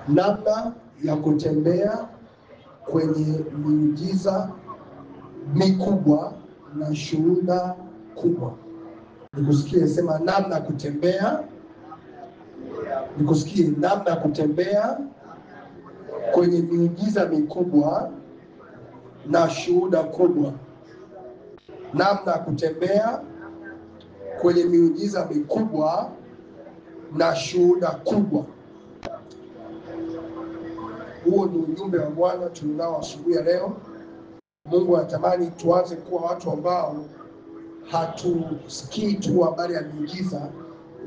namna ya kutembea kwenye miujiza mikubwa na shuhuda kubwa. Nikusikie, sema namna ya kutembea. Nikusikie, namna ya kutembea kwenye miujiza mikubwa na shuhuda kubwa. Namna ya kutembea kwenye miujiza mikubwa na shuhuda kubwa. Huo ni ujumbe wa Bwana tunao asubuhi ya leo. Mungu anatamani tuanze kuwa watu ambao hatusikii tu habari ya miujiza,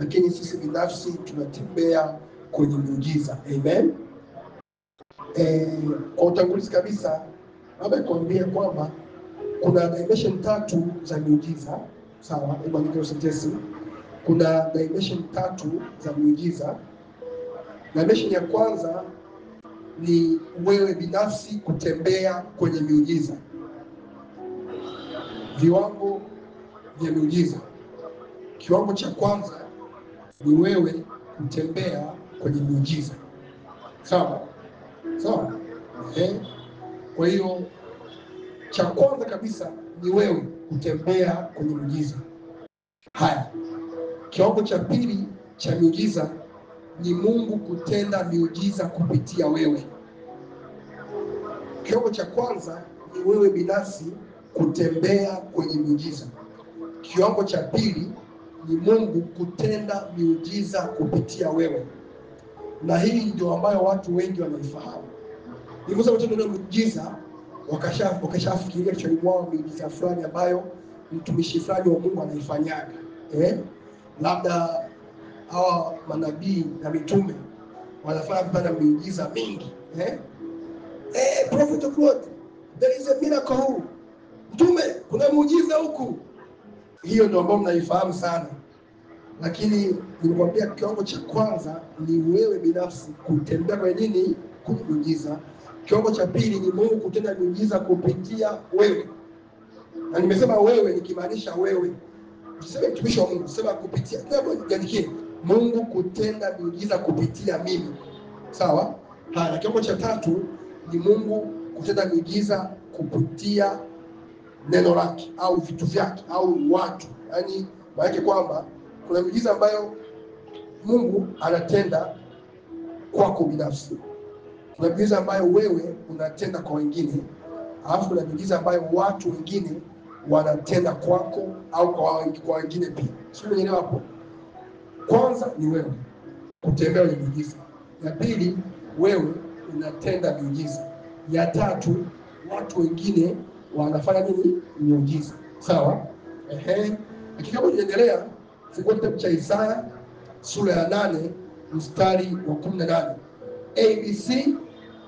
lakini sisi binafsi tunatembea kwenye miujiza. Amen. Kwa utangulizi kabisa, labda nikwambie kwamba kuna dimension 3 za miujiza. Sawa, hebu andika sentensi. Kuna dimension 3 za miujiza. Dimension ya kwanza ni wewe binafsi kutembea kwenye miujiza. Viwango vya miujiza. Kiwango cha kwanza ni wewe kutembea kwenye miujiza. Sawa? Sawa? Kwa hiyo cha kwanza kabisa ni wewe kutembea kwenye miujiza. Haya. Kiwango cha pili cha miujiza ni Mungu kutenda miujiza kupitia wewe. Kiwango cha kwanza ni wewe binafsi kutembea kwenye miujiza. Kiwango cha pili ni Mungu kutenda miujiza kupitia wewe. Na hii ndio ambayo watu wengi wanaifahamu. Niliposema neno miujiza, wakashafikiria kichwani mwao miujiza fulani ambayo mtumishi fulani wa Mungu anaifanyaga. Labda hawa manabii na mitume wanafanya kupata miujiza mingi. Prophet of God, there is a miracle. Mtume, kuna muujiza huku. Hiyo ndio ambayo mnaifahamu sana. Lakini nilikwambia kiwango cha kwanza ni wewe binafsi kutembea kwenye nini? Kwenye miujiza. Kiwango cha pili ni Mungu kutenda miujiza kupitia wewe. Na nimesema wewe nikimaanisha wewe. Usiseme mtumishi wa Mungu, sema kupitia. Niandikie Mungu kutenda miujiza kupitia mimi. Sawa? Haya, kiwango cha tatu ni Mungu kutenda miujiza kupitia neno lake au vitu vyake au watu. Yaani maana kwamba kuna miujiza ambayo Mungu anatenda kwako binafsi. Kuna miujiza ambayo wewe unatenda kwa wengine. Alafu kuna miujiza ambayo watu wengine wanatenda kwako au kwa wengine pia. Sio unaelewa hapo? Kwanza ni wewe kutembea kwenye miujiza. Ya pili, wewe unatenda miujiza. Ya tatu, watu wengine wanafanya nini? Miujiza. Sawa? Hakika tunaendelea. Fungua kitabu cha Isaya sura ya 8 mstari wa 18. ABC,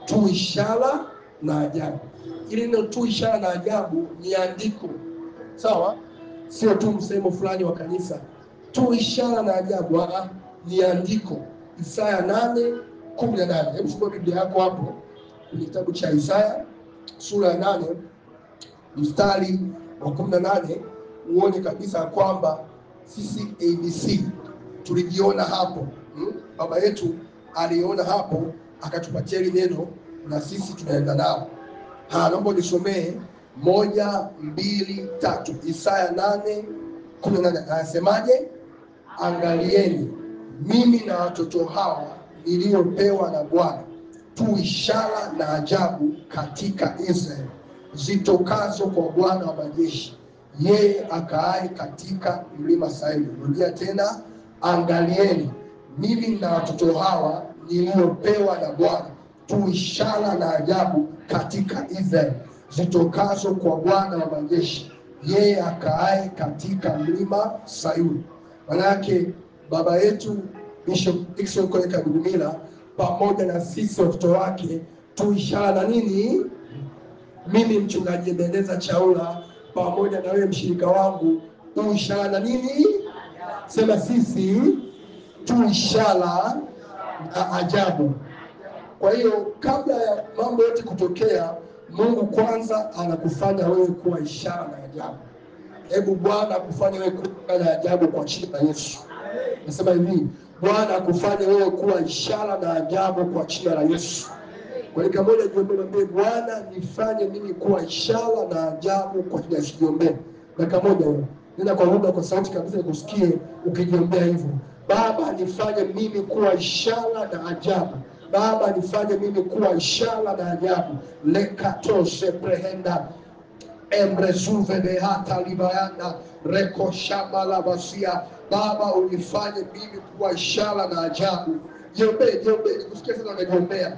tu ishara na ajabu. Ili neno tu ishara na ajabu ni andiko. Sawa? Sio tu msemo fulani wa kanisa. Tu ishara na ajabu ni andiko. Isaya 8:18. Hebu fungua Biblia yako hapo kwenye kitabu cha Isaya sura ya 8 mstari wa 18, uone kabisa kwamba sisi ABC tulijiona hapo. Baba yetu aliona hapo akatupatia hili neno na sisi tunaenda nao. Naomba nisomee 1, 2, 3. Isaya 8:18 anasemaje? Angalieni, mimi na watoto hawa niliopewa na Bwana, tu ishara na ajabu katika Israeli, zitokazo kwa Bwana wa majeshi, yeye akaaye katika mlima Sayuni. Rudia tena, angalieni, mimi na watoto hawa niliopewa na Bwana, tu ishara na ajabu katika Israeli, zitokazo kwa Bwana wa majeshi, yeye akaaye katika mlima Sayuni. Manake baba yetu Bishop Dickson Koleka Gudumila pamoja na sisi watoto wake tu ishara na nini? Mimi mchungaji Ebeneza Chaula pamoja na wewe mshirika wangu tu ishara na nini? Sema sisi tu ishara na ajabu. Kwa hiyo kabla ya mambo yote kutokea, Mungu kwanza anakufanya wewe kuwa ishara na ajabu. Hebu Bwana akufanye wewe kuwa na ajabu kwa jina la Yesu. Nasema hivi, Bwana akufanye wewe kuwa ishara na ajabu kwa jina la Yesu. Kwa hiyo moja jiombee, Bwana nifanye mimi kuwa ishara na ajabu kwa jina la Yesu. Jiombee dakika moja wewe. Nenda kwa lugha kwa sauti kabisa nikusikie ukijiombea hivyo. Baba nifanye mimi kuwa ishara na ajabu. Baba nifanye mimi kuwa ishara na ajabu. Lekatose prehenda embrezuve de hata libayanda reko shamba la basia. Baba unifanye mimi kuwa ishara na ajabu. Jiombee, jiombee, nikusikie sasa unajiombea.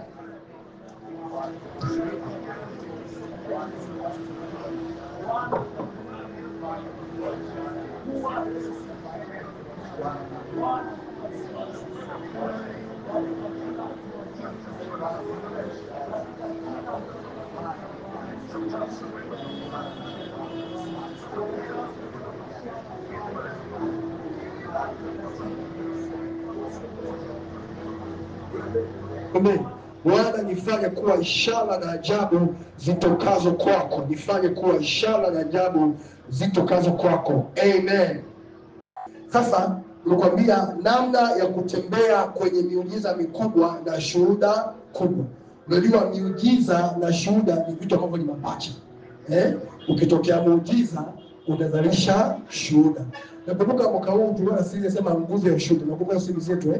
Bwana nifanye kuwa ishara na ajabu zitokazo kwako. Nifanye kuwa ishara na ajabu zitokazo kwako. Amen. Sasa nilikwambia namna ya kutembea kwenye miujiza mikubwa na shuhuda kubwa. Unajua miujiza na shuhuda ni vitu ambavyo ni mapacha. Ukitokea muujiza unazalisha shuhuda. Nakumbuka mwaka huu tuliona sisi sema nguvu ya shuhuda. Nakumbuka sisi zetu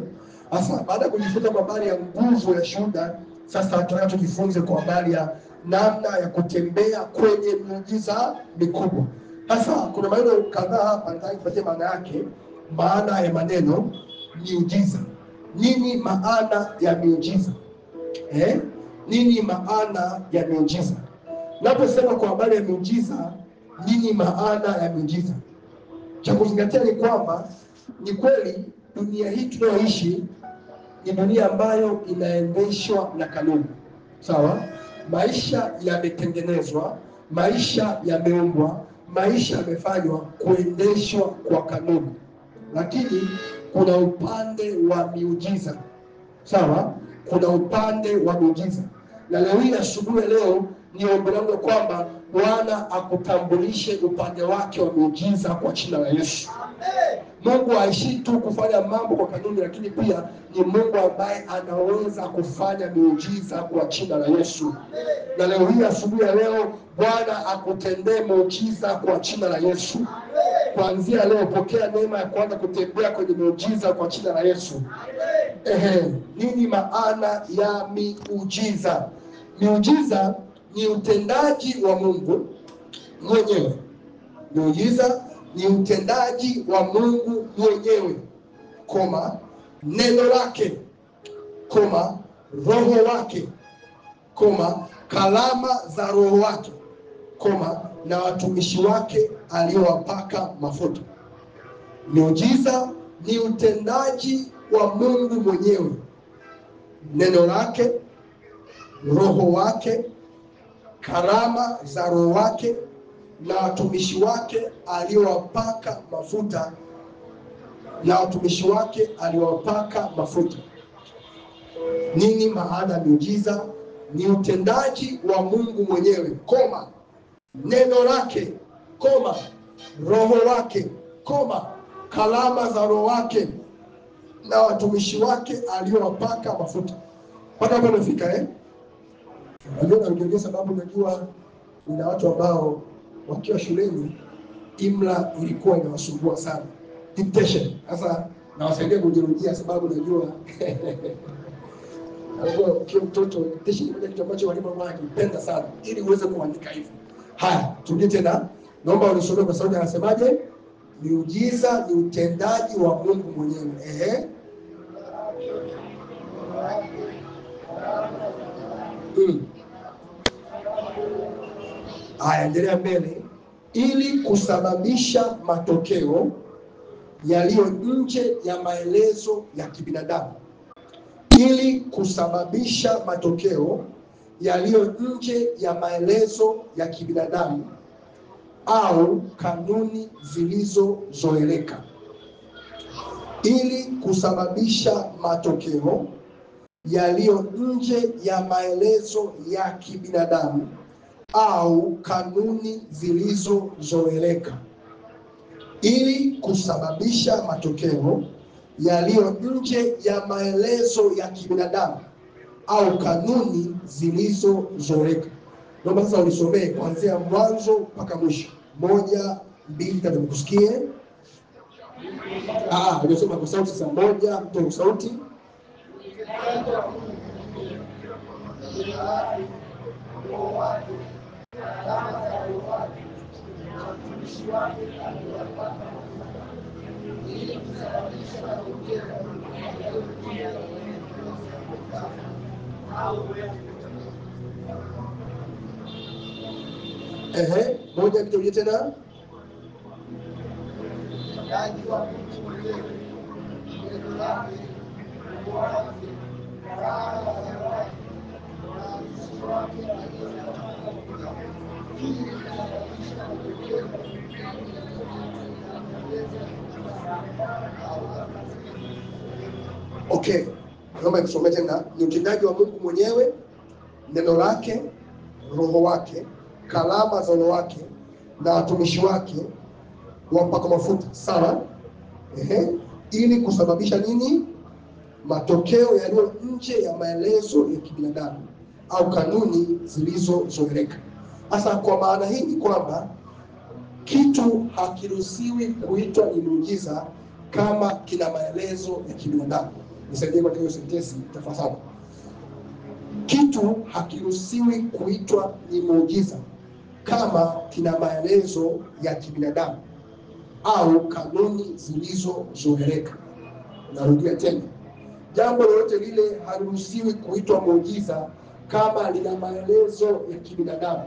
Sasa baada ya kujifunza kwa habari ya nguvu ya shuhuda, sasa tunataka tujifunze kwa habari ya namna ya kutembea kwenye miujiza mikubwa. Sasa kuna maneno kadhaa hapa nataka kupatia maana yake. Maana ya maneno miujiza. Nini maana ya miujiza? Nini maana ya miujiza? Naposema kwa habari ya miujiza, nini maana ya miujiza? Cha kuzingatia ni kwamba ni kweli dunia hii tunayoishi ni dunia ambayo inaendeshwa na kanuni. Sawa? Maisha yametengenezwa, maisha yameumbwa, maisha yamefanywa kuendeshwa kwa kanuni. Lakini kuna upande wa miujiza. Sawa? Kuna upande wa miujiza. Na leo hii asubuhi leo ni ombi langu kwamba Bwana akutambulishe upande wake wa miujiza kwa jina la Yesu. Mungu haishi tu kufanya mambo kwa kanuni, lakini pia ni Mungu ambaye anaweza kufanya miujiza kwa jina la Yesu. Na leo hii asubuhi ya leo Bwana akutendee muujiza kwa jina la Yesu. Kuanzia leo pokea neema ya kuanza kutembea kwenye miujiza kwa jina la Yesu. Nini maana ya miujiza? Miujiza ni utendaji wa Mungu mwenyewe. Miujiza ni utendaji wa Mungu mwenyewe, neno lake, roho wake, kalama za roho wake, na watumishi wake aliowapaka mafuta. Miujiza ni utendaji wa Mungu mwenyewe, neno lake, roho wake, karama za roho wake na watumishi wake aliowapaka mafuta, Nini maana miujiza? Ni utendaji wa Mungu mwenyewe, neno lake, roho wake, kalama za roho wake na watumishi wake aliowapaka mafuta. Mpaka hapo umefika Unajua sababu unajua kuna watu ambao wakiwa shuleni imla ilikuwa inawasumbua sana. Dictation. Sasa nawasaidia kujirudia sababu najua Kwa mtoto dictation ni kitu ambacho walimu wanakipenda sana ili uweze kuandika hivyo. Haya, turudi tena. Naomba unisomee kwa sauti. Anasemaje? Miujiza ni utendaji wa Mungu mwenyewe. Haya, endelea mbele. Ili kusababisha matokeo yaliyo nje ya maelezo ya kibinadamu. Ili kusababisha matokeo yaliyo nje ya maelezo ya kibinadamu au kanuni zilizozoeleka. Ili kusababisha matokeo yaliyo nje ya maelezo ya kibinadamu au kanuni zilizozoeleka. Ili kusababisha matokeo yaliyo nje ya maelezo ya kibinadamu au kanuni zilizozoeleka. Naomba sasa unisomee kuanzia mwanzo mpaka mwisho. 1, 2, 3 nikusikie. Unasoma kwa sauti sasa. 1, mtoe sauti. Moja kidogo tena. Okay, naomba nikusomee tena. Ni utendaji wa Mungu mwenyewe, neno lake, roho wake, kalama za roho wake na watumishi wake wapaka mafuta, sawa? Ili kusababisha nini? Matokeo yaliyo nje ya maelezo ya kibinadamu au kanuni zilizozoeleka. Sasa kwa maana hii ni kwamba kitu hakiruhusiwi kuitwa ni muujiza kama kina maelezo ya kibinadamu. Nisaidie kwa hiyo sentensi tafadhali. Kitu hakiruhusiwi kuitwa ni muujiza kama kina maelezo ya kibinadamu au kanuni zilizozoeleka. Narudia tena. Jambo lolote lile haliruhusiwi kuitwa muujiza kama lina maelezo ya kibinadamu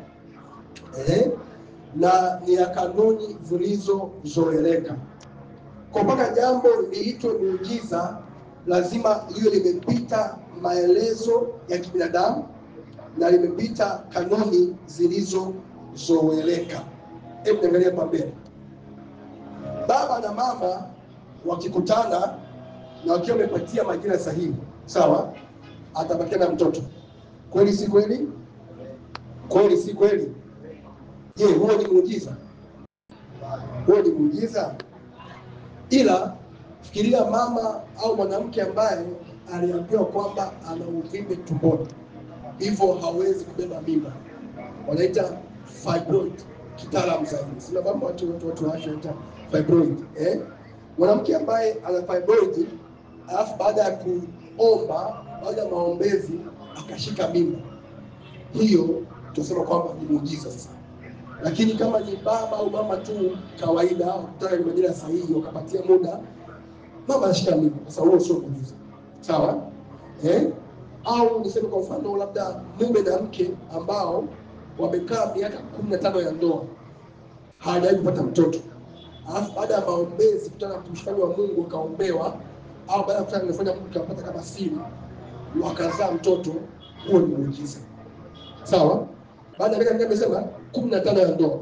na ni ya kanuni zilizozoeleka. Kwa mpaka jambo liitwe muujiza, lazima liwe limepita maelezo ya kibinadamu na limepita kanuni zilizozoeleka. Hebu niangalie hapa mbele. Baba na mama wakikutana na wakiwa wamepatia majina sahihi, sawa, atapatikana mtoto. Kweli si kweli? Kweli si kweli? Je, huo ni muujiza? Huo ni muujiza? Ila fikiria mama au mwanamke ambaye aliambiwa kwamba ana uvimbe tumboni, hivyo hawezi kubeba mimba. Wanaita fibroid kitaalamu zaidi. Sina mambo watu wanaita fibroid. Mwanamke ambaye ana fibroid, alafu baada ya kuomba, baada ya maombezi akashika mimba, hiyo tunasema kwamba ni muujiza sasa. Lakini kama ni baba au mama tu kawaida, kutaka ni majira sahihi wakapatia muda, mama anashika mimba, sasa huo sio muujiza. Sawa? Au niseme kwa mfano labda mume na mke ambao wamekaa miaka 15 ya ndoa, hawajawahi kupata mtoto. Alafu baada ya maombezi kutana na mtumishi wa Mungu akaombewa, au baada ya kutana nafanya Mungu akapata kama siri, wakazaa mtoto, huo ni muujiza. Sawa? Baada ya miaka nimesema 15 ya ndoa,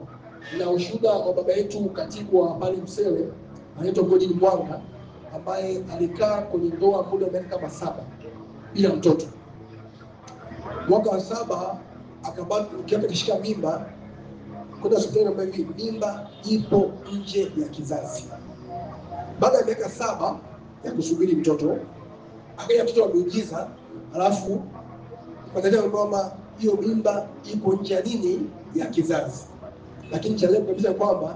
na ushuhuda wa baba yetu katibu wa pale Msewe anaitwa Godini Mwanga, ambaye alikaa kwenye ndoa muda wa miaka kama 7 bila mtoto. Mwaka wa 7 akabaki ukiapo kishika mimba, kuna hospitali ambayo mimba ipo nje ya kizazi. Baada ya miaka 7 ya kusubiri mtoto, akaja mtoto wa muujiza, alafu madaktari kwamba hiyo mimba ipo nje ya nini, ya kizazi. Lakini cha leo kabisa kwamba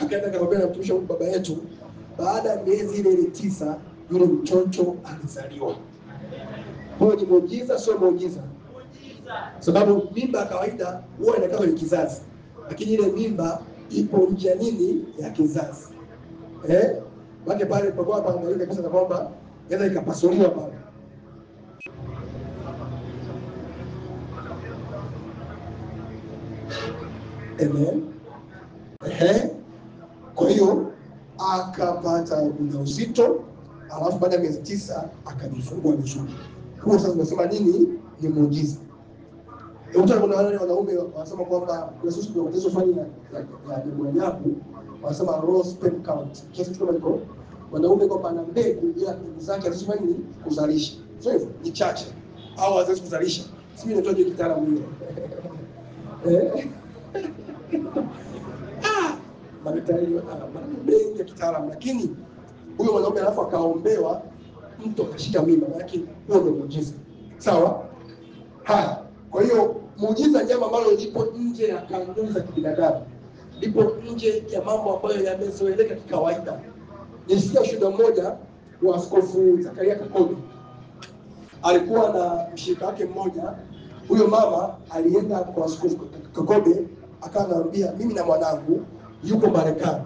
akaenda kaambia na mtumishi wa baba yetu, baada ya miezi ile 9 yule mtoto alizaliwa. Huo ni muujiza, sio muujiza? Sababu mimba ya kawaida huwa inakaa kwenye kizazi, lakini ile mimba ipo nje ya nini, ya kizazi. Wake pale kwa pamoja kabisa na kwamba inaweza ikapasuliwa pale. Amen. Kwa hiyo akapata ujauzito, alafu baada ya miezi 9 akajifungua vizuri. Huo sasa tunasema nini? Ni muujiza. Kuna wale wanaume wanasema kwamba Yesu ndio mtezo fani ya ajabu, wanasema raw sperm count. Kiasi kama niko wanaume kwa pana mbegu ya mbegu zake anasema nini? Kuzalisha. Sio hivyo, ni chache. Au hawezi kuzalisha. Sisi nitoje kitaalamu hiyo. Madaktari mengi ya kitaalamu, lakini huyo mwanaume alafu akaombewa mtu akashika mimba, maana huo ndio muujiza. Sawa? Haya, kwa hiyo muujiza ni jambo ambalo lipo nje ya kanuni za kibinadamu, lipo nje ya mambo ambayo yamezoeleka kikawaida. Nilisikia ushuhuda mmoja wa Askofu Zakaria Kakobe. Alikuwa na mshirika wake mmoja. Huyo mama alienda kwa Askofu Kakobe akamwambia, mimi na mwanangu yuko Marekani,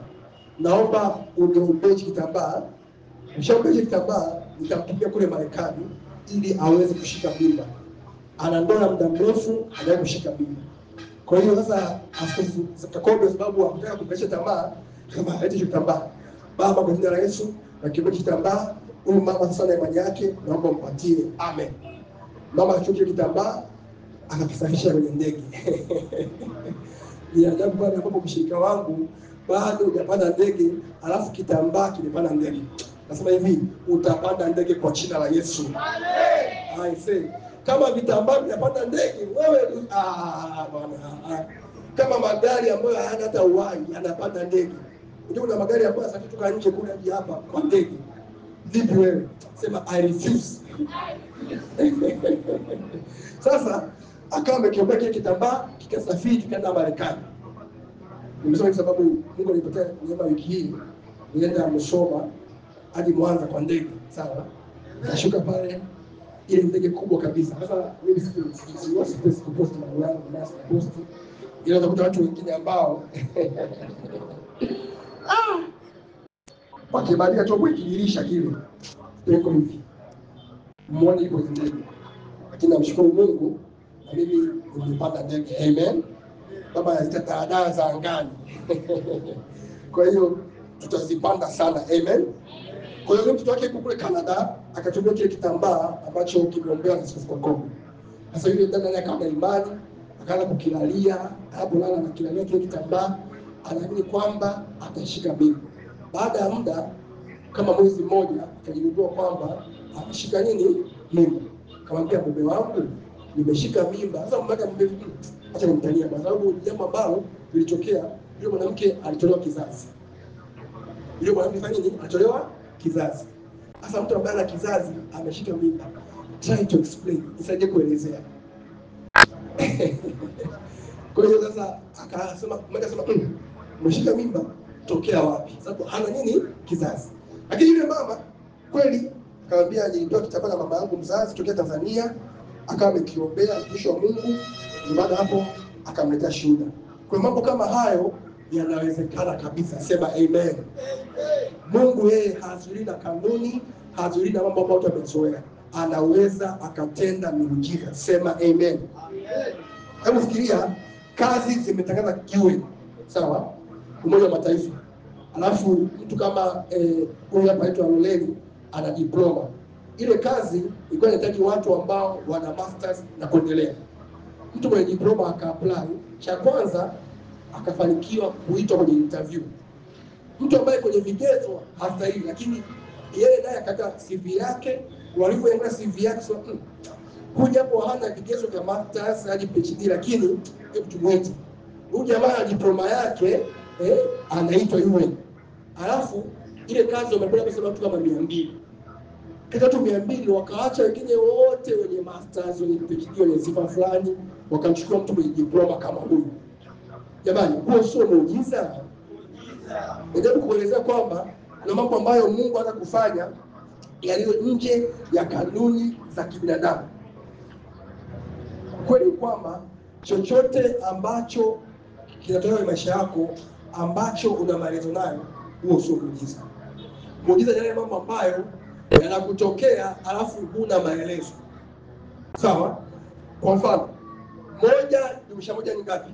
naomba uniombee kitambaa. Mshaombee kitambaa, nitamtumia kule Marekani ili aweze kushika mimba. Ana ndoa muda mrefu, hajawahi kushika mimba. Kwa hiyo sasa Askofu Kakobe, sababu hakutaka kumkesha tamaa, kama haiti kitambaa, Baba, kwa jina la Yesu na kibali kitambaa, huyu mama sasa na imani yake naomba mpatie. Amen. Mama achukue kitambaa akakisafirisha kwenye ndege. Ni ajabu pale ambapo mshirika wangu bado hujapanda ndege, alafu kitambaa kimepanda ndege. Nasema hivi, utapanda ndege kwa jina la Yesu. Amen. I say, kama vitambaa vinapanda ndege, wewe bwana. Kama magari ambayo hayana hata uhai yanapanda ndege. Ndio kuna magari ambayo yanasafiri kutoka nje kuna hadi hapa kwa ndege. Vipi wewe? Sema I refuse. Sasa akawa amekiombea kile kitambaa kikasafiri kikaenda Marekani. Nimesema kwa sababu Mungu alipatia neema wiki hii nienda Musoma hadi Mwanza kwa ndege. Sawa? Nashuka pale ile ndege kubwa kabisa. Sasa mimi siwezi kupost mambo yangu na post. Ile utakuta watu wengine ambao wakibadilika chombo kidirisha kile. Yuko hivi. Muone ipo ndege. Lakini namshukuru Mungu na mimi nimepanda ndege. Amen. Baba anazitadaa za angani. Kwa hiyo tutazipanda sana. Amen. Kwa hiyo mtoto wake kule Canada akatumia kile kitambaa ambacho kimeombewa na Askofu Kakobe. Sasa yule dada naye kama imani akaanza kukilalia, hapo na kilalia kile kitambaa, anaamini kwamba atashika mimba. Baada ya muda kama mwezi mmoja akajigundua kwamba ameshika nini? Mimba. Akamwambia mume wangu, nimeshika mimba. Sasa mume wake acha nimtania kwa sababu jambo ambalo lilitokea, yule mwanamke alitolewa kizazi. Yule mwanamke fanya nini? Alitolewa kizazi. Sasa mtu ambaye ana kizazi ameshika mimba, try to explain, isaidie kuelezea. Kwa hiyo sasa akasema, mmoja akasema, umeshika mimba tokea wapi? Sababu hana nini? Kizazi. Lakini yule mama kweli akamwambia, nilipewa kitambaa na mama yangu mzazi tokea Tanzania, akawa amekiombea mtumishi wa Mungu, baada hapo akamletea shuhuda. Kwa mambo kama hayo yanawezekana kabisa. Sema amen. Mungu yeye hazuii na kanuni, hazuii na mambo ambayo tumezoea. Anaweza akatenda miujiza. Sema amen. Hebu fikiria, kazi zimetangaza kiwe. Sawa? Umoja wa Mataifa. Alafu mtu kama huyu hapa anaitwa Loleni ana diploma. Ile kazi ilikuwa inahitaji watu ambao wana masters na kuendelea. Mtu mwenye diploma aka-apply, cha kwanza akafanikiwa kuitwa kwenye interview. Mtu ambaye kwenye vigezo hastahili, lakini yeye naye akaka CV yake, walivyoangalia CV yake sio huyu hapo hana vigezo vya masters hadi PhD, lakini hebu tumwite. Huyu jamaa ana diploma yake anaitwa yule. Alafu ile kazi wamepeleka pesa watu kama 200. Kati watu 200 wakaacha wengine wote wenye masters, wenye PhD, wenye sifa fulani, wakamchukua mtu mwenye diploma kama huyu. Jamani, huo sio muujiza? Ndio kuelezea kwamba kuna mambo ambayo Mungu anataka kufanya yaliyo nje ya kanuni za kibinadamu. Kweli kwamba chochote ambacho kinatolewa maisha yako ambacho una maelezo nayo, huo sio muujiza. Muujiza ni yale mambo ambayo yanakutokea alafu huna maelezo. Sawa? Kwa mfano, 1 ni ngapi?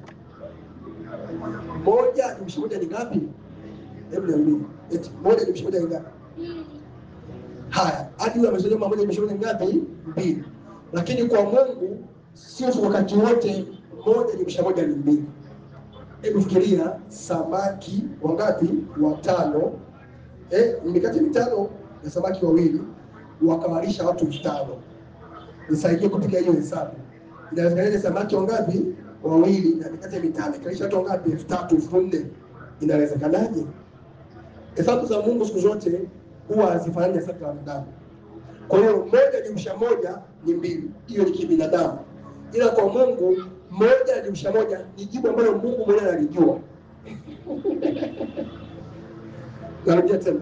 1 ni ngapi? Hebu niambie. 1 ni ngapi? Haya, hadi yule amesema 1 ni ngapi? 2. Lakini kwa Mungu sio wakati wote 1 ni 2. Hebu fikiria, samaki wangapi? 5. Mikate 5 na samaki 2 wakawalisha watu 5. Nisaidie kupiga hiyo hesabu. Inawezekana samaki wangapi? 2 na mikate 5 ikalisha watu wangapi? 3,000, 4,000. Inawezekanaje? Hesabu za Mungu siku zote huwa hazifanani hesabu za wanadamu. Kwa hiyo 1+1 ni 2, hiyo ni kibinadamu. Ila kwa Mungu 1+1 ni jibu ambalo Mungu mwenyewe analijua. Narudia tena,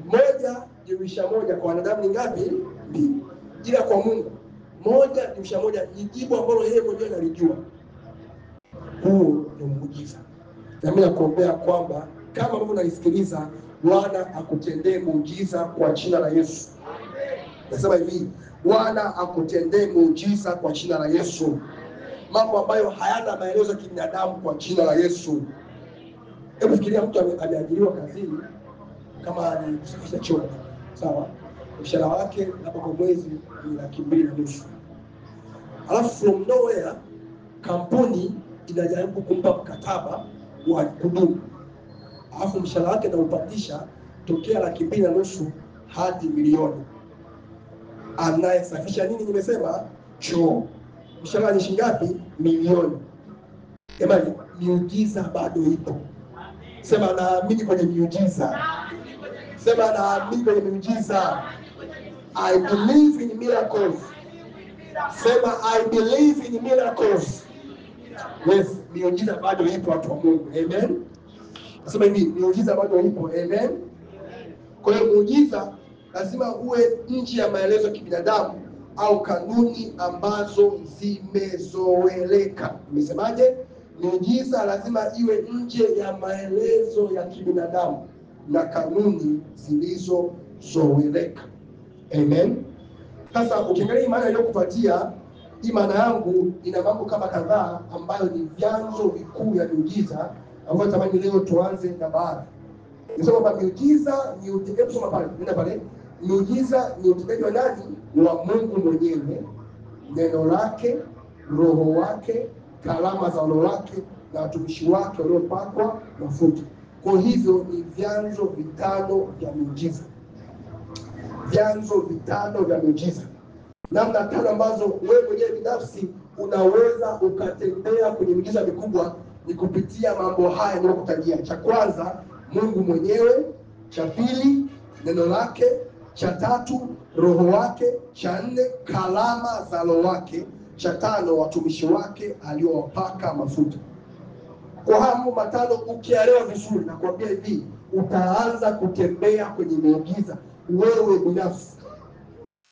1+1 kwa wanadamu ni ngapi? 2. Ila kwa Mungu 1+1 ni jibu ambalo yeye mwenyewe analijua. Huo ni muujiza. Na mimi nakuombea kwamba kama ambavyo unanisikiliza, Bwana akutendee muujiza kwa jina la Yesu. Nasema hivi, Bwana akutendee muujiza kwa jina la Yesu. Mambo ambayo hayana maelezo ya kibinadamu kwa jina la Yesu. Hebu fikiria mtu ameajiriwa kazini kama ni kusafisha choo. Sawa? Mshahara wake labda kwa mwezi ni 250,000. Alafu from nowhere kampuni inajaribu kumpa mkataba wa kudumu. Alafu mshahara wake anaupandisha tokea 250,000 hadi 1,000,000. Anayesafisha nini nimesema? Choo. Mshahara ni shilingi ngapi? 1,000,000. Jamani, miujiza bado ipo. Sema naamini kwenye miujiza. Sema naamini kwenye miujiza. I believe in miracles. Sema I believe in miracles. Yes, miujiza bado ipo watu wa Mungu. Amen. Sema hivi, miujiza bado ipo. Amen. Kwa hiyo muujiza lazima uwe nje ya maelezo ya kibinadamu au kanuni ambazo zimezoeleka. Nimesemaje? Muujiza lazima iwe nje ya maelezo ya kibinadamu na kanuni zilizozoeleka. Amen. Sasa ukiangalia maana iliyokupatia, hii maana yangu ina mambo kama kadhaa ambayo ni vyanzo vikuu ya miujiza ambayo tamani leo tuanze na baadhi. Nisema kwamba miujiza ni utendaji, soma pale, nenda pale. Miujiza ni utendaji wa nani? Wa Mungu mwenyewe, neno lake, roho wake, kalama za roho wake na watumishi wake waliopakwa mafuta. Kwa hivyo ni vyanzo vitano vya miujiza. Vyanzo vitano vya miujiza. Namna tano ambazo wewe mwenyewe binafsi unaweza ukatembea kwenye miujiza mikubwa ni kupitia mambo haya ninayokutajia. Cha kwanza, Mungu mwenyewe. Cha pili, neno lake. Cha tatu, roho wake. Cha nne, kalama za roho wake. Cha tano, watumishi wake aliowapaka mafuta. Kwa haya mambo matano ukielewa vizuri, nakwambia hivi, utaanza kutembea kwenye miujiza wewe binafsi.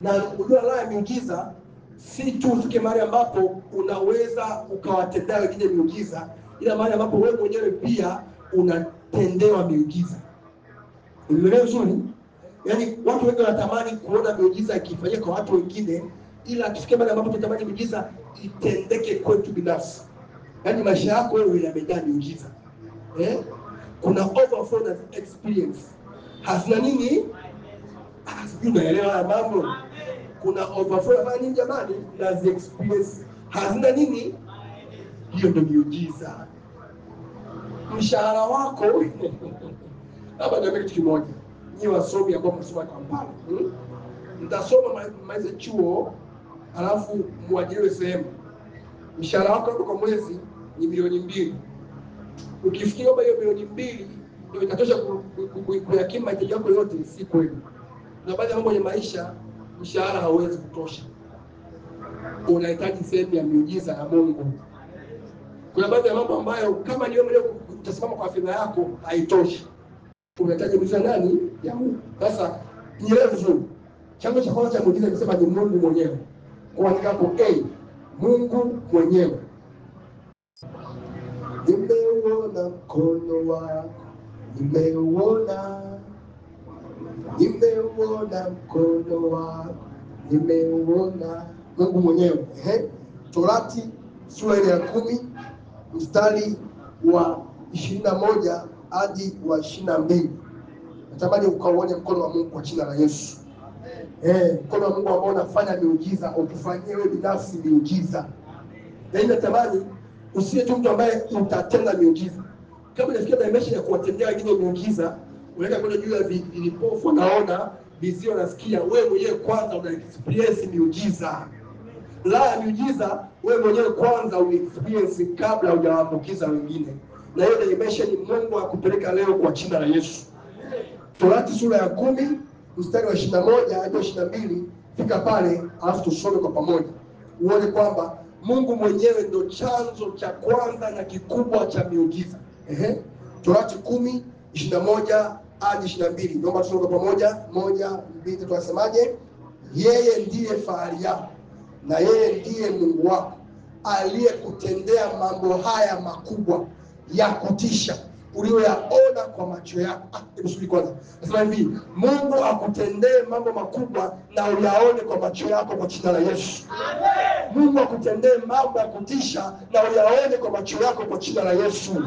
Na unajua la miujiza si tu ufike mahali ambapo unaweza ukawatendea wengine miujiza, ila mahali ambapo wewe mwenyewe pia unatendewa miujiza. Unaelewa vizuri? Yaani watu wengi wanatamani kuona miujiza ikifanyika kwa watu wengine, ila tufike mahali ambapo tunatamani miujiza itendeke kwetu binafsi. Yaani maisha yako wewe yamejaa miujiza. Kuna overflow of experience. Hazina nini? Sijui unaelewa mambo. Kuna overflow of nini jamani? Na experience. Hazina nini? Hiyo ndio miujiza. Mshahara wako hapa ndio kitu kimoja. Ni wasomi ambao mnasoma Kampala. Mtasoma maize chuo alafu muajiriwe sehemu. Mshahara wako kwa mwezi ni milioni 2. Ukifikiria kwamba hiyo milioni 2 ndio itatosha kuyakimu mahitaji yako yote, si kweli. Na baadhi ya mambo ya maisha mshahara hauwezi kutosha. Unahitaji sehemu ya miujiza ya Mungu. Kuna baadhi ya mambo ambayo kama ni wewe mwenyewe utasimama kwa fedha yako haitoshi. Unahitaji miujiza nani? Ya Mungu. Sasa nielewe vizuri. Chanzo cha kwanza cha muujiza nimesema ni Mungu mwenyewe. Kwa hapo Mungu mwenyewe. Nimeuona mkono wako, nimeuona mkono wako, nimeuona Mungu mwenyewe. Torati sura ile ya 10 mstari wa 21 hadi wa 22. Natamani ukauone mkono wa Mungu kwa jina la Yesu. Mkono wa Mungu ambao unafanya miujiza, utufanyie wewe binafsi miujiza. Na natamani usiwe tu mtu ambaye utatenda miujiza. Kama unafikia dimension ya kuwatendea wengine miujiza, unaenda kwenye juu ya vilipofu naona, vizio nasikia, wewe mwenyewe kwanza una experience miujiza. La miujiza wewe mwenyewe kwanza u experience kabla hujaambukiza wengine. Na hiyo dimension Mungu akupeleka leo kwa jina la Yesu. Torati sura ya 10 mstari wa 21 hadi 22, fika pale alafu tusome kwa pamoja. Uone kwamba Mungu mwenyewe ndio chanzo cha kwanza na kikubwa cha miujiza. Torati 10:21 hadi 22. Naomba tusome kwa pamoja. 1, 2, tunasemaje? Yeye ndiye fahari yako na yeye ndiye Mungu wako aliyekutendea mambo haya makubwa ya kutisha uliyoyaona kwa macho yako. Hebu kwanza. Nasema hivi, Mungu akutendee mambo makubwa na uyaone kwa macho yako kwa jina la Yesu. Amen. Mungu akutendee mambo ya kutisha na uyaone kwa macho yako kwa jina la Yesu.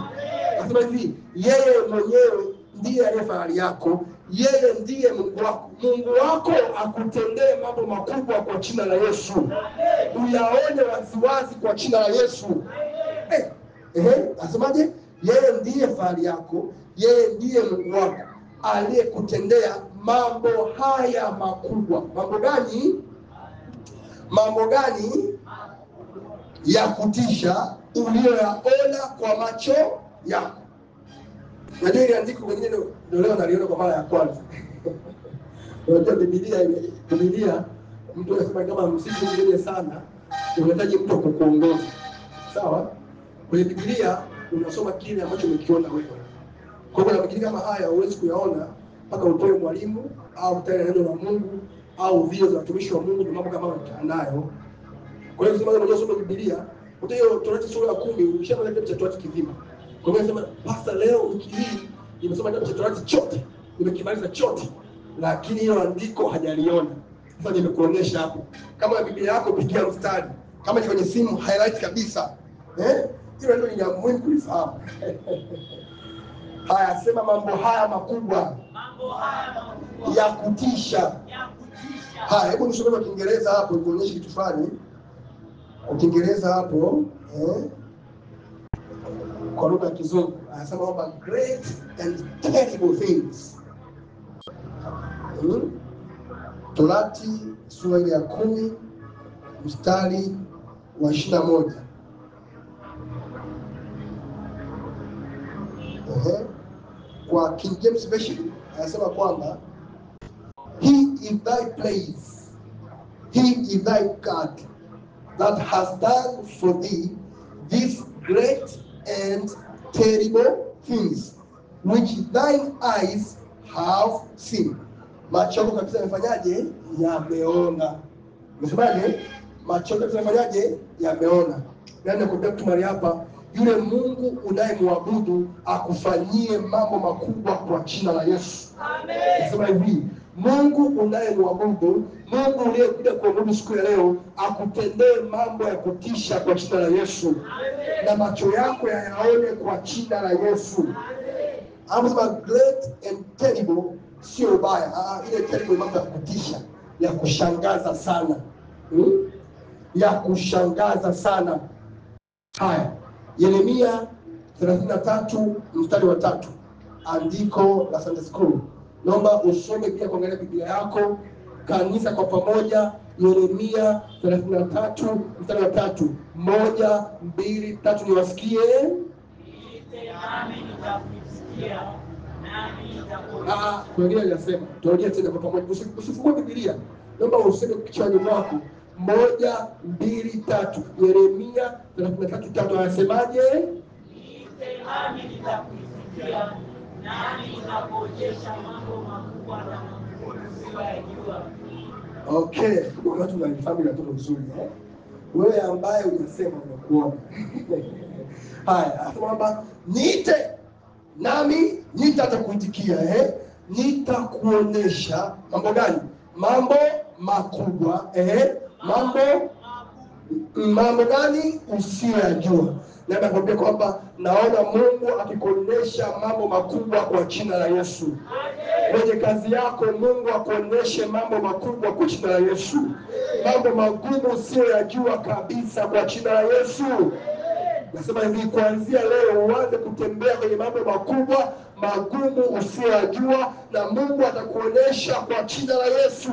Nasema hivi, yeye mwenyewe ndiye aliye fahari yako, yeye ndiye Mungu wako. Mungu wako akutendee mambo makubwa kwa jina la Yesu. Uyaone waziwazi kwa jina la Yesu. Nasemaje? Yeye ndiye fahari yako, yeye ndiye Mungu wako aliyekutendea mambo haya makubwa. Mambo gani? Mambo gani ya kutisha uliyoyaona kwa macho yako. Najua ile andiko wengine ndio leo naliona kwa mara ya kwanza. Unajua Biblia mtu anasema kama msiku mwingine sana unahitaji mtu kukuongoza. Sawa? Kwenye Biblia unasoma kile ambacho umekiona wewe. Kwa hiyo mabadiliko kama haya huwezi kuyaona mpaka utoe mwalimu au mtae neno la Mungu au video za watumishi wa Mungu, mambo kama unatanayo. Kwa hiyo kama unajua soma Biblia, utayo Torati sura ya 10 ukishaanza kitabu cha Torati kizima. Kwa hiyo nasema pastor, leo wiki hii nimesoma kitabu cha Torati chote, nimekimaliza chote, lakini hiyo andiko hajaliona. Sasa nimekuonyesha hapo. Kama Biblia yako pigia mstari, kama ni kwenye simu highlight kabisa. Hilo ndio ni muhimu kulifahamu. Haya, sema mambo haya makubwa. Mambo haya makubwa ya kutisha. Haya, hebu nisome kwa Kiingereza hapo nikuonyeshe kitu fulani. Kwa Kiingereza hapo, kwa lugha ya Kizungu, anasema kwamba great and terrible things. Torati sura ya 10 mstari wa 21. Kwa King James Version anasema kwamba He is thy place, He is thy God that has done for thee these great and terrible things which thine eyes have seen. Macho yako kabisa yamefanyaje? Yameona. Unasemaje? Macho yako yamefanyaje? Yameona. Nani nakwambia mtu mali hapa, yule Mungu unayemwabudu akufanyie mambo makubwa kwa jina la Yesu. Amen. Nasema hivi, Mungu unayemwabudu, Mungu uliyekuja kuabudu siku ya leo, akutendee mambo ya kutisha kwa jina la Yesu. Amen. Na macho yako yayaone kwa jina la Yesu. Amen. Anasema great and terrible sio baya. Ile terrible mambo ya kutisha, ya kushangaza sana. Ya kushangaza sana. Haya, Yeremia 33 mstari wa 3. Andiko la Sunday School. Naomba usome pia kuangalia Biblia yako kanisa kwa pamoja. Yeremia 33 mstari wa 3. 1, 2, 3 niwasikie. Nami nitakusikia, nami nitakuona. Kuendelea nasema, turudia tena kwa pamoja. Usifungue Biblia. Naomba usome kichwani mwako. 1, 2, 3. Yeremia 33:3 anasemaje? Nami nitakusikia, nami nitakuonyesha mambo makubwa na makuu usiyojua. Okay, watu wanafahamu na tuko vizuri Wewe ambaye unasema unakuona. Haya, kwamba niite nami nitakuitikia nitakuonesha mambo gani? Mambo makubwa mambo gani usiyojua. Na nakwambia kwamba naona Mungu akikuonesha mambo makubwa kwa jina la Yesu. Kwenye kazi yako Mungu akuoneshe mambo makubwa kwa jina la Yesu. Mambo magumu usiyojua kabisa kwa jina la Yesu. Nasema hivi, kuanzia leo uanze kutembea kwenye mambo makubwa magumu usiyojua, na Mungu atakuonesha kwa jina la Yesu.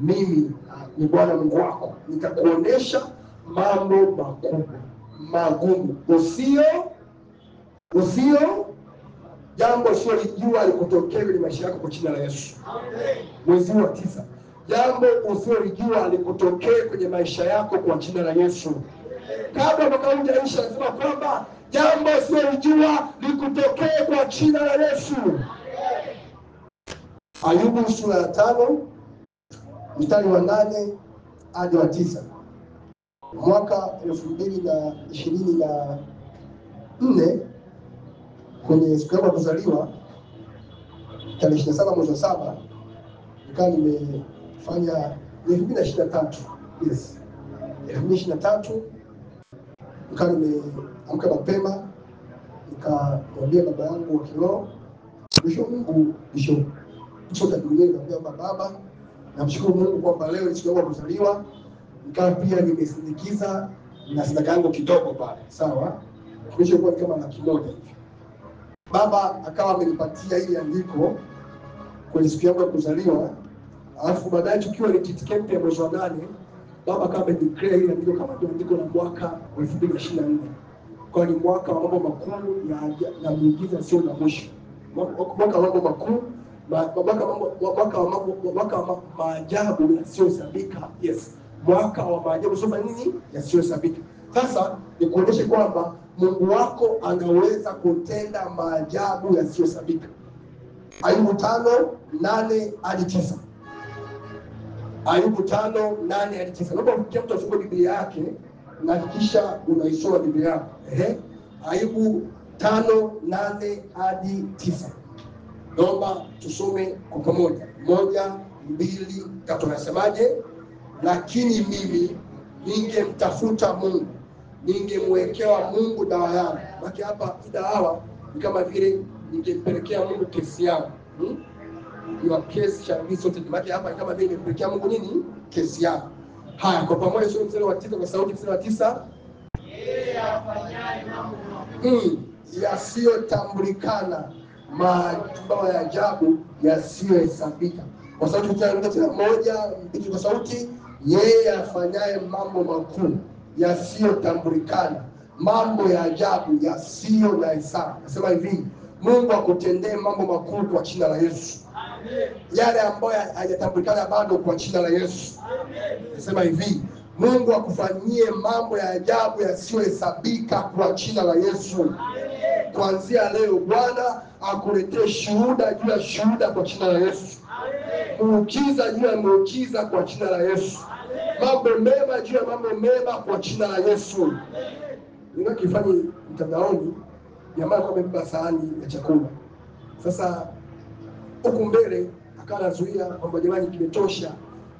Mimi ni Bwana Mungu wako, nitakuonesha mambo makubwa magumu usio jambo usilolijua likutokee kwenye maisha yako kwa jina la Yesu. Mwezi wa 9, jambo usilolijua likutokee kwenye maisha yako kwa jina la Yesu. Kabla mwaka hujaisha, nasema kwamba jambo usilolijua likutokee kwa jina la Yesu. Ayubu sura ya 5 mstari wa 8 hadi wa 9. Mwaka 2024 kwenye siku yangu ya kuzaliwa tarehe 27 mwezi wa 7, nikawa nimefanya 2023. Yes. 2023 nikawa nimeamka mapema, nikamwambia baba yangu wa kiroho, Mungu duniani, nikamwambia baba, namshukuru Mungu kwamba leo ni siku yangu ya kuzaliwa. Nikawa pia nimesindikiza na sadaka yangu kidogo pale, sawa, kilichokuwa kama 100,000 hivi. Baba akawa amenipatia hili andiko kwenye siku yangu ya kuzaliwa, alafu baadaye tukiwa ni kitiketi ya mwezi wa 8, baba akawa amedeclare hili andiko kama andiko la mwaka 2024. Kwa ni mwaka wa mambo makuu ya miujiza sio na mwisho. Mwaka wa mambo makuu, mwaka wa maajabu yasiyohesabika. Yes. Mwaka wa maajabu sio nini? Yasiyohesabika. Sasa nikuonyeshe kwamba Mungu wako anaweza kutenda maajabu yasiyohesabika. Ayubu 5:8 hadi 9. Ayubu 5:8 hadi 9. Naomba kila mtu afungue Biblia yake na kisha unaisoma Biblia yako. Ayubu 5:8 hadi 9. Naomba tusome kwa pamoja. 1, 2, 3. Nasemaje? Lakini mimi ningemtafuta Mungu, ningemwekewa Mungu dawa yangu. Baki hapa, dawa ni kama vile ningempelekea Mungu kesi yangu. Your case shall be sorted. Baki hapa kama vile ningempelekea Mungu nini? Kesi yangu. Haya, kwa pamoja sio mstari wa 9 kwa sauti. Mstari wa 9. Yeye afanyaye mambo yasiyotambulikana, mambo ya ajabu yasiyohesabika. Kwa sauti tena 1, 2 kwa sauti. Yeye afanyaye mambo makuu yasiyotambulikana, mambo ya ajabu yasiyo na hesabu. Nasema hivi, Mungu akutendee mambo makuu kwa jina la Yesu. Amen. Yale ambayo hayatambulikana bado kwa jina la Yesu. Amen. Nasema hivi, Mungu akufanyie mambo ya ajabu yasiyohesabika kwa jina la Yesu. Amen. Kuanzia leo Bwana akuletee shuhuda juu ya shuhuda kwa jina la Yesu. Amen. Muujiza juu ya muujiza kwa jina la Yesu. Amen. Mambo mema juu ya mambo mema kwa jina la Yesu. Amen. Nina kifanya mtandaoni, jamaa kwa amebeba sahani ya chakula. Sasa huko mbele akawa anazuia kwamba jamani kimetosha.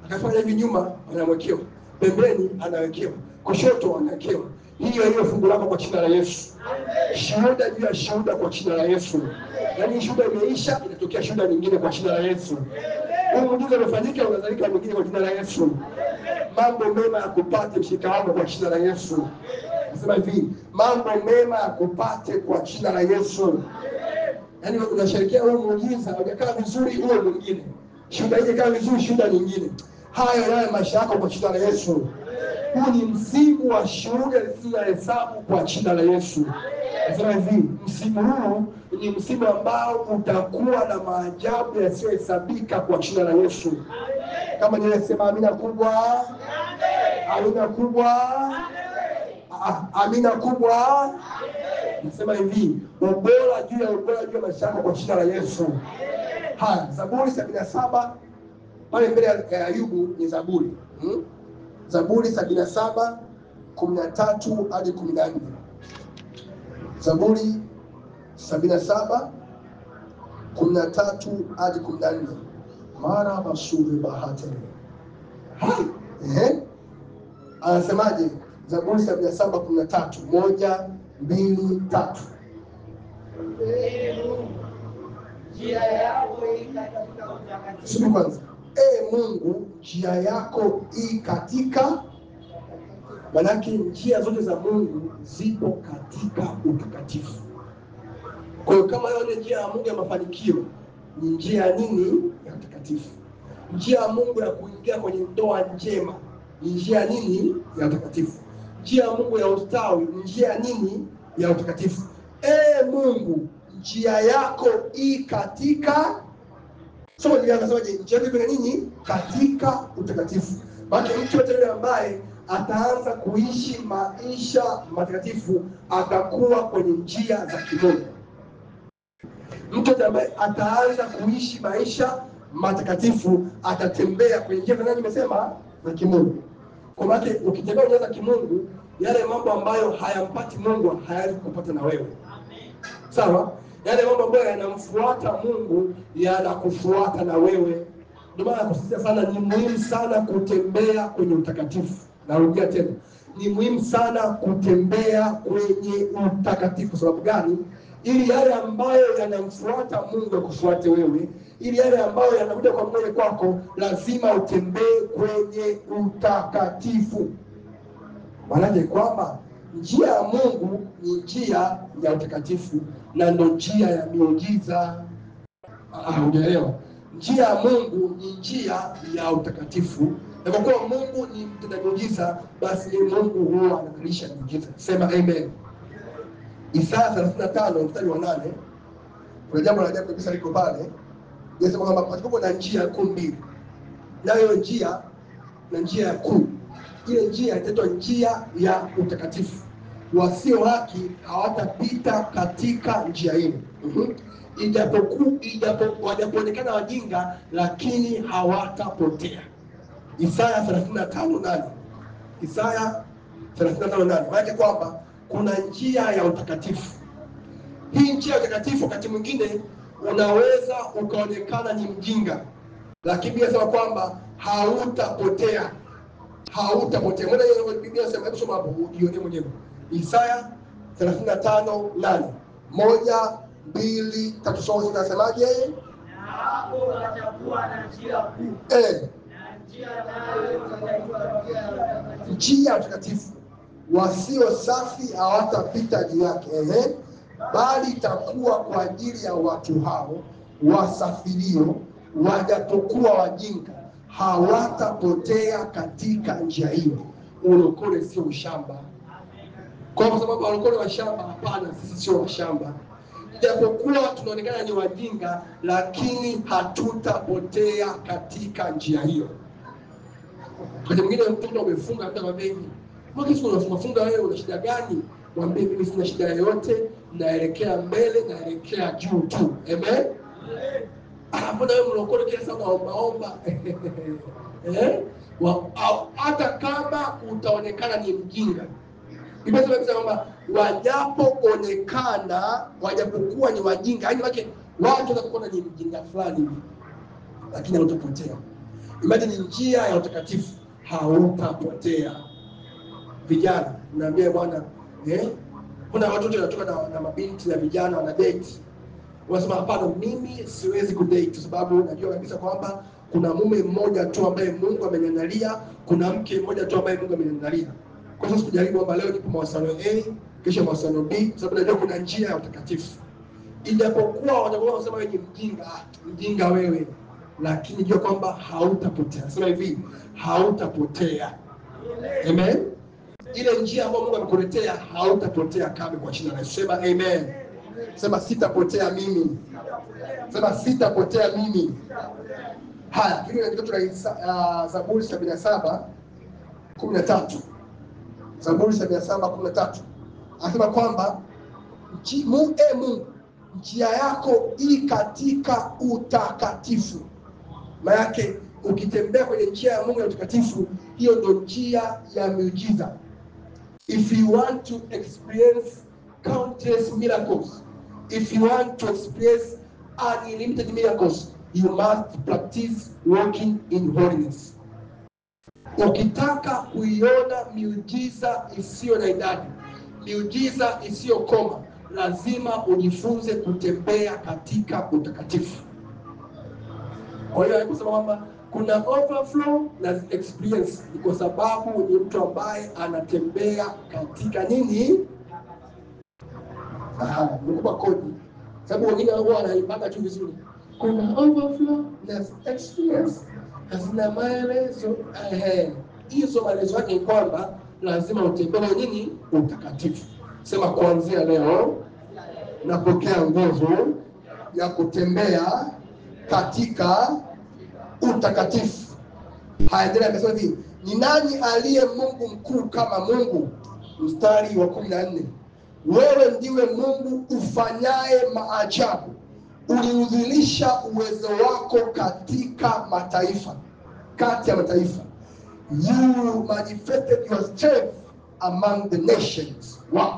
Akafanya hivi, nyuma anamwekewa, pembeni anawekewa, kushoto anawekewa. Hiyo fungu lako kwa jina la Yesu. Amen. Shuhuda juu ya shuhuda kwa jina la Yesu. Amen. Yaani shuhuda imeisha, inatokea shuhuda nyingine kwa jina la Yesu. Amen. Muujiza umefanyika, unazalika mwingine kwa jina la Yesu. Amen. Mambo mema yakupate mshikaano kwa jina la Yesu. Amen. Nasema hivi, mambo mema yakupate kwa jina la Yesu. Amen. Yaani unasherehekea wewe muujiza, hujakaa vizuri huo mwingine. Shuhuda hii kaa vizuri, shuhuda nyingine. Hayo maisha yako kwa jina la Yesu. Huu ni msimu wa shuhuda zisizo na hesabu kwa jina la Yesu. Nasema hivi, msimu huu ni msimu ambao utakuwa na maajabu yasiyohesabika kwa jina la Yesu. Kama nilisema amina kubwa. Amina kubwa. Amina kubwa. Nasema hivi, ubora juu ya maisha yako kwa jina la Yesu. Haya, Zaburi 77 pale mbele ya Ayubu ni Zaburi. Zaburi 77:13 hadi 14. Zaburi 77:13 hadi 14. Mara basuri bahate. Anasemaje? Zaburi 77:13. 1, 2, 3. Njia yako katika utakatifu. Kwanza. Mungu, njia yako katika, manake njia zote za Mungu zipo katika utakatifu. Kwa hiyo kama yone njia ya Mungu ya mafanikio ni njia nini? Ya utakatifu. Njia ya Mungu ya kuingia kwenye ndoa njema ni njia nini? Ya utakatifu. Njia ya Mungu ya ustawi ni njia nini? Ya utakatifu. Mungu, njia yako i katika somo linasemaje? Njia yako nini? Katika utakatifu. Maana mtu yote ambaye ataanza kuishi maisha matakatifu atakuwa kwenye njia za kimungu. Mtu ambaye ataanza kuishi maisha matakatifu atatembea kwenye njia za nimesema za kimungu. Kwa maana ukitembea njia za kimungu, yale mambo ambayo hayampati Mungu hayawezi kupata na wewe. Sawa? Yale mambo ambayo yanamfuata Mungu yanakufuata na wewe. Ndio maana kusisitiza sana, ni muhimu sana kutembea kwenye utakatifu. Narudia tena, ni muhimu sana kutembea kwenye utakatifu. Sababu gani? Ili yale ambayo yanamfuata Mungu yakufuate wewe, ili yale ambayo yanakuja kwa Mungu kwako, lazima utembee kwenye utakatifu. Maana kwamba njia ya Mungu ni njia ya utakatifu na ndio njia ya miujiza. Unaelewa? Njia ya Mungu ni njia ya utakatifu. Na kwa kuwa Mungu ni mtenda miujiza, basi Mungu huwa anakalisha miujiza. Sema amen. Isaya 35 mstari wa 8. Kuna jambo la ajabu kabisa liko pale. Yesema kwamba patakuwa na njia kuu mbili. Nayo njia na njia ya kuu. Ile njia inaitwa njia ya utakatifu. Wasio haki hawatapita katika njia hiyo. Ijapoonekana wajinga, lakini hawatapotea. Isaya 35:8. Isaya 35:8. Maana kwamba kuna njia ya utakatifu. Hii njia ya utakatifu wakati mwingine unaweza ukaonekana ni mjinga, lakini Biblia inasema kwamba hautapotea. Hautapotea. Mbona hiyo Biblia inasema? Hebu soma hapo ujione mwenyewe. Isaya 35:8. 1, 2, 3 soma zinasemaje? Hapo watakuwa na njia kuu. Njia ya utakatifu. Wasio safi hawatapita juu yake. Bali itakuwa kwa ajili ya watu hao wasafirio, wajapokuwa wajinga hawatapotea katika njia hiyo. Ulokole sio ushamba. Kwa sababu ulokole wa shamba, hapana, sisi sio washamba. Japokuwa tunaonekana ni wajinga, lakini hatutapotea katika njia hiyo. Kwa mwingine mtoto amefunga hata mabegi. Mbona sio unafunga wewe, una shida gani? Mwambie mimi sina shida yoyote, naelekea mbele, naelekea juu tu. Amen. Mbona wewe mlokole kila saa unaomba? Hata kama utaonekana ni mjinga. Biblia inasema kwamba wajapokuwa ni wajinga, yaani watu watakuwa ni mjinga fulani, lakini hautapotea. Imagine njia ya utakatifu, hautapotea. Vijana, naambia bwana, kuna watoto wanatoka na mabinti na vijana wana date. Wanasema hapana, mimi siwezi kudate sababu najua kabisa kwamba kuna mume mmoja tu ambaye Mungu ameniandalia, kuna mke mmoja tu ambaye Mungu ameniandalia. Kwa sababu kujaribu kwamba leo nipo mawasiliano A, kesho mawasiliano B, sababu najua kuna njia ya utakatifu. Ijapokuwa watakuwa wanasema wewe ni mjinga wewe, lakini jua kwamba hautapotea. Sema hivi, hautapotea. Amen. Ile njia ambayo Mungu amekuletea hautapotea kamwe kwa jina la Yesu. Sema amen. Sema sitapotea mimi. Sema sitapotea mimi. Haya, hili ni kitu cha Zaburi 77:13. Zaburi 77:13. Anasema kwamba Mungu njia yako i katika utakatifu. Maana yake ukitembea kwenye njia ya Mungu ya utakatifu, hiyo ndio njia ya miujiza. If you want to experience countless miracles, if you want to experience unlimited miracles, you must practice walking in holiness. Ukitaka kuiona miujiza isiyo na idadi, miujiza isiyo koma, lazima ujifunze kutembea katika utakatifu. Kwa hiyo kusema kwamba kuna overflow na experience ni kwa sababu ni mtu ambaye anatembea katika nini? Nikupa kodi. Sababu wengine wao wanaipanga tu vizuri. Kuna overflow na experience. Hazina maelezo. Hizo maelezo yake ni kwamba lazima utembee nini? Utakatifu. Sema kuanzia leo napokea nguvu ya kutembea katika utakatifu. Haendelea akasema hivi, ni nani aliye Mungu mkuu kama Mungu? Mstari wa 14, wewe ndiwe Mungu ufanyaye maajabu, uliudhihirisha uwezo wako katika mataifa, kati ya mataifa. You manifested your strength among the nations. Wow.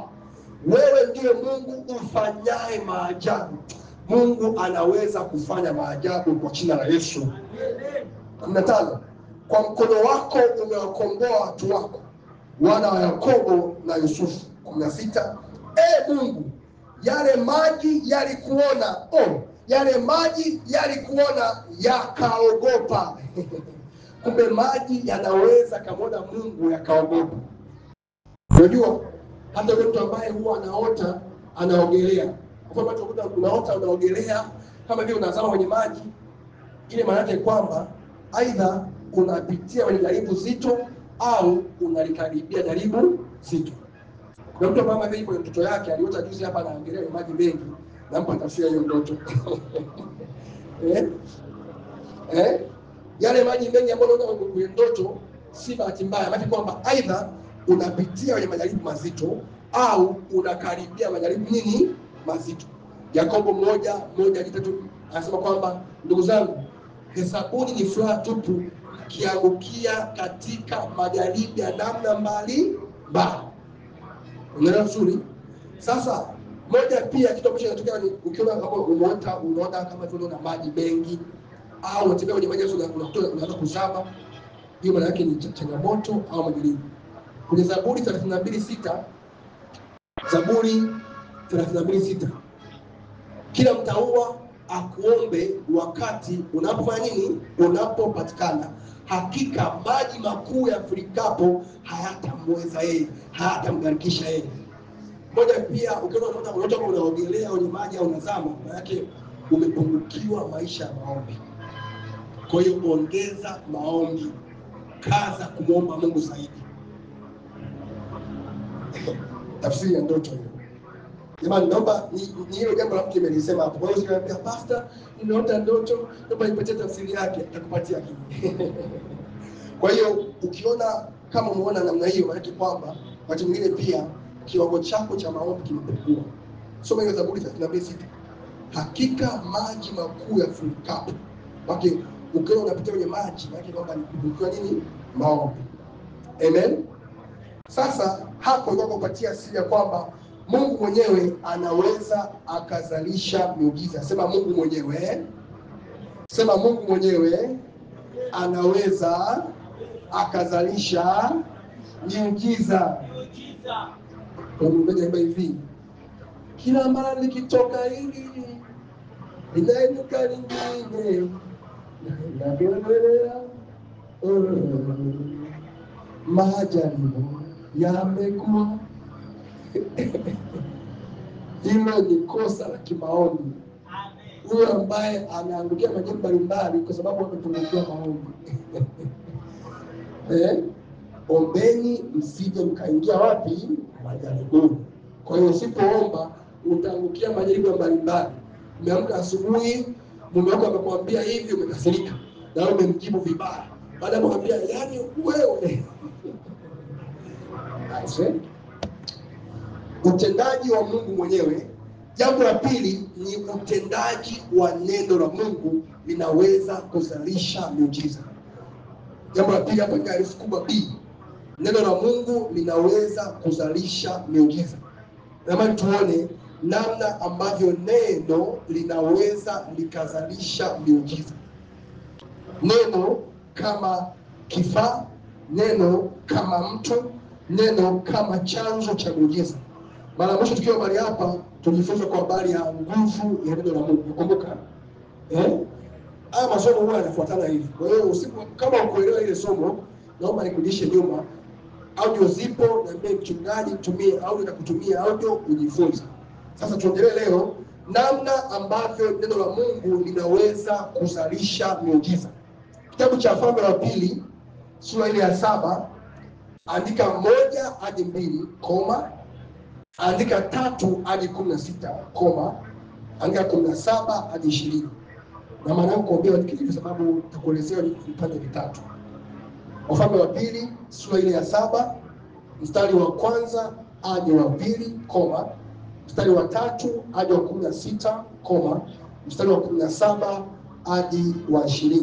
Wewe ndiye Mungu ufanyaye maajabu. Mungu anaweza kufanya maajabu kwa jina la Yesu. 15, kwa mkono wako umewakomboa watu wako, wana wa Yakobo na Yusufu. 16, Mungu, yale maji yalikuona, yale maji yalikuona yakaogopa. Kumbe maji yanaweza kamwona Mungu yakaogopa. Unajua hata mtu ambaye huwa anaota anaogelea, kwa sababu unaota unaogelea kama vile unazama kwenye maji, ile maana yake kwamba aidha unapitia kwenye jaribu zito au unalikaribia jaribu zito. Na mtu kama vile kwenye mtoto yake aliota juzi hapa anaogelea maji mengi, nampa tafsiri hiyo ndoto. Yale maji mengi ambayo unaona kwenye ndoto si bahati mbaya, maana kwamba aidha unapitia kwenye majaribu mazito au unakaribia majaribu nini mazito. Yakobo 1:1-3 anasema kwamba ndugu zangu, hesabuni ni furaha tupu kiangukia katika majaribu ya namna mbali. Unaelewa vizuri? Sasa moja pia kitu ambacho kinatokea ni ukiona kama unaona kama vile una maji mengi au unatembea kwenye maji unaanza kuzama, hiyo maana yake ni changamoto au majaribu. Kwenye Zaburi 32:6, Zaburi 32:6, kila mtaua akuombe wakati unapofanya nini? Unapopatikana. Hakika maji makuu yafurikapo hayatamweza yeye, hayatamgarikisha yeye. Moja pia ukiona unataka unaogelea kwenye maji au unazama, maana yake umepungukiwa maisha ya maombi. Kwa hiyo ongeza maombi, kaza kumwomba Mungu zaidi. Tafsiri ya ndoto hiyo. Jamani, naomba ni hilo jambo la mtu nimelisema hapo. Kwa hiyo usiniambia pastor, nimeota ndoto, naomba nipatie tafsiri yake, nitakupatia kitu. Kwa hiyo ukiona kama umeona namna hiyo, maana kwamba wakati mwingine pia kiwango chako cha maombi kimepungua. Soma hiyo Zaburi 32:6. Hakika maji makuu yafurikapo. Okay, ukiona unapitia kwenye maji, maana kwamba ni kupungukiwa nini? Maombi. Amen. Sasa hapo ndio kupatia siri ya kwamba Mungu mwenyewe anaweza akazalisha miujiza. Sema Mungu mwenyewe. Sema Mungu mwenyewe anaweza akazalisha miujiza. Kwa Mungu hivi. Kila mara nikitoka hili ninainuka lingine. Naendelea. Majaribu yamekuwa. Hilo ni kosa la kimaombi. Huyo ambaye anaangukia majaribu mbalimbali kwa sababu amepungukiwa maombi. Ombeni msije mkaingia wapi? Majaribuni. Kwa hiyo usipoomba utaangukia majaribu mbalimbali. Umeamka asubuhi, mume wako amekwambia hivi, umekasirika na wewe umemjibu vibaya. Baada ya kumwambia yani wewe. Utendaji wa Mungu mwenyewe. Jambo la pili ni utendaji wa neno la Mungu linaweza kuzalisha miujiza. Jambo la pili hapa ni herufi kubwa B. Neno la Mungu linaweza kuzalisha miujiza. Naomba tuone namna ambavyo neno linaweza likazalisha miujiza. Neno kama kifaa, neno kama mtu, neno kama chanzo cha miujiza. Mara mwisho tukiwa mahali hapa tulijifunza kwa habari ya nguvu ya neno la Mungu. Kumbuka? Haya masomo huwa yanafuatana hivi. Kwa hiyo kama ukuelewa ile somo, naomba nikurudishe nyuma. Audio zipo, na mimi mchungaji tumie audio na kutumia audio ujifunze. Sasa tuendelee leo namna ambavyo neno la Mungu linaweza kuzalisha miujiza. Kitabu cha Wafalme wa Pili sura ile ya 7, andika 1-2, andika 3 hadi 16, koma, andika 17 hadi 20. Na maana yangu kuambia andike kwa sababu nitakuelezea vipande vitatu. Wafalme wa pili sura ile ya 7 mstari wa 1 hadi wa 2, koma, mstari wa 3 hadi wa 16, koma, mstari wa 17 hadi wa 20.